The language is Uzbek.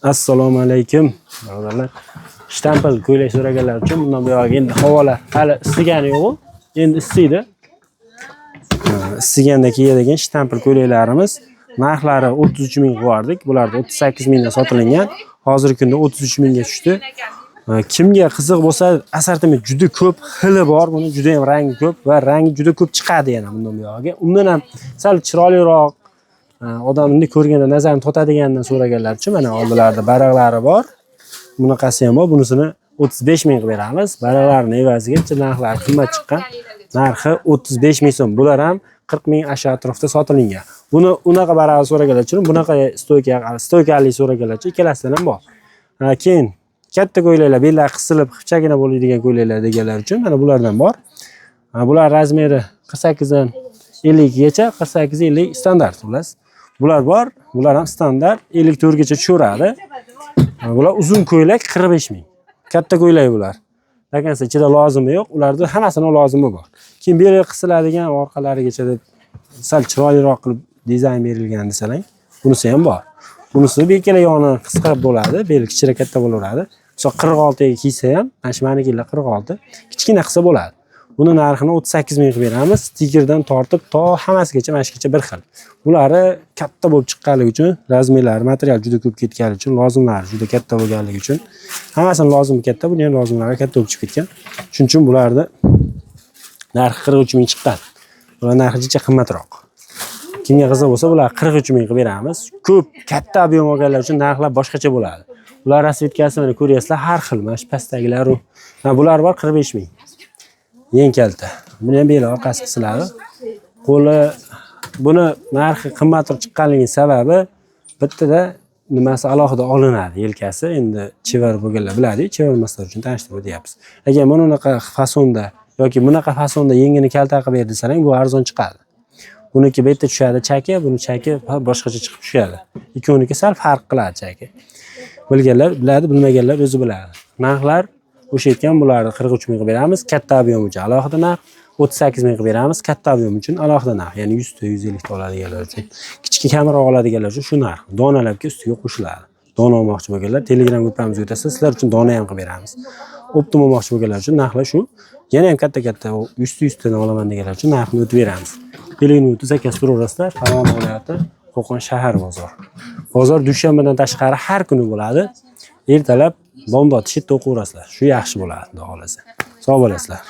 Assalomu alaykum birodarlar. Shtampil ko'ylak so'raganlar uchun bundan buyog'iga endi havola hali issigani yo'q. Endi isiydi. Issiganda kiyadigan shtampil ko'ylaklarimiz narxlari 33 ming qo'yardik. Bularda 38 mingdan sotilgan. Hozirgi kunda 33 mingga tushdi. Kimga qiziq bo'lsa, assortiment juda ko'p, xili bor, buni juda ham rangi ko'p va rangi juda ko'p chiqadi yana bundan buyog'iga. Undan ham sal chiroyliroq odamni ko'rganda nazarni tortadigandan so'raganlar uchun mana oldilarda baraqlari bor. Bunaqasi ham bor. Bunisini 35 ming qilib beramiz. Baraqlarning evaziga narxlari qimmat chiqqan. Narxi 35 ming so'm. Bular ham 40 ming asha atrofida sotilgan. Buni unaqa baraq so'raganlar uchun, bunaqa stoykali so'raganlar uchun ikkalasidan ham bor. Keyin katta ko'ylaklar, bellar qisilib, xipchagina bo'ladigan ko'ylaklar deganlar uchun mana bulardan bor. Bular razmeri 48 dan 50 gacha, 48-50 standart bo'lasiz. Bular bor, bular ham standart 54 gacha tushaveradi. Bular uzun ko'ylak 45 ming. Katta ko'ylak bular. Lekin ichida lozimi yo'q, ularda hammasini lozimi bor. Keyin beli qisiladigan orqalarigacha deb sal chiroyliroq qilib dizayn berilgan desalang, bunisi ham bor. Bunisi bekala yoni qisqa bo'ladi, beli kichira katta bo'laveradi. Misol 46 ga kiysa ham, mana shu manikilar 46, kichkina qilsa bo'ladi. Buni narxini 38 ming qilib beramiz. Stikerdan tortib to hammasigacha mashgacha bir xil. Bularni katta bo'lib chiqqanligi uchun, razmerlari, material juda ko'p ketganligi uchun, lozimlari juda katta bo'lganligi uchun, hammasini lozimi katta, buni ham lozimlari katta bo'lib chiqib ketgan. Shuning uchun bularni narxi 43 ming chiqqan. Bular narxi jicha qimmatroq. Kimga qiziq bo'lsa, bular 43 ming qilib beramiz. Ko'p katta ob'em olganlar uchun narxlar boshqacha bo'ladi. Bular rasvetkasini ko'ryapsizlar, har xil. Mana shu pastdagilar, bular bor 45 ming. Yeng kalta. Buni ham beli orqasi qisiladi. Qo'li buni narxi qimmatroq chiqqanligining sababi bittada nimasi alohida olinadi, yelkasi. Endi chevar bo'lganlar biladi, chevarmaslar uchun tanishtirib o'tyapmiz. Agar mana bunaqa fasonda yoki bunaqa fasonda yengini kalta qilib ber desalang, bu arzon chiqadi. Buniki bu yerda tushadi chaki, buni chaki boshqacha chiqib tushadi. Ikkovniki sal farq qiladi chaki. Bilganlar biladi, bilmaganlar o'zi biladi. Narxlar o'sha aytgan bularni 43 ming qilib beramiz, katta ob'em uchun alohida narx, 38 ming qilib beramiz, katta ob'em uchun alohida narx, ya'ni 100 ta 150 ta oladiganlar uchun. Kichik kamera oladiganlar uchun shu narx. Donalarga ustiga qo'shiladi. Dona olmoqchi bo'lganlar Telegram gruppamizga o'tasiz, sizlar uchun dona ham qilib beramiz. Optim olmoqchi bo'lganlar uchun narxlar shu. Yana ham katta 100 tadan olaman deganlar uchun narxni o'tib beramiz. Keling o'tib zakaz turaverasizlar. Farg'ona viloyati, Qo'qon shahar bozor. Bozor dushanbadan tashqari har kuni bo'ladi. Ertalab bomdod shit o'qiverasizlar. Shu yaxshi bo'ladi, xudo xolasa. Sog' bo'lasizlar.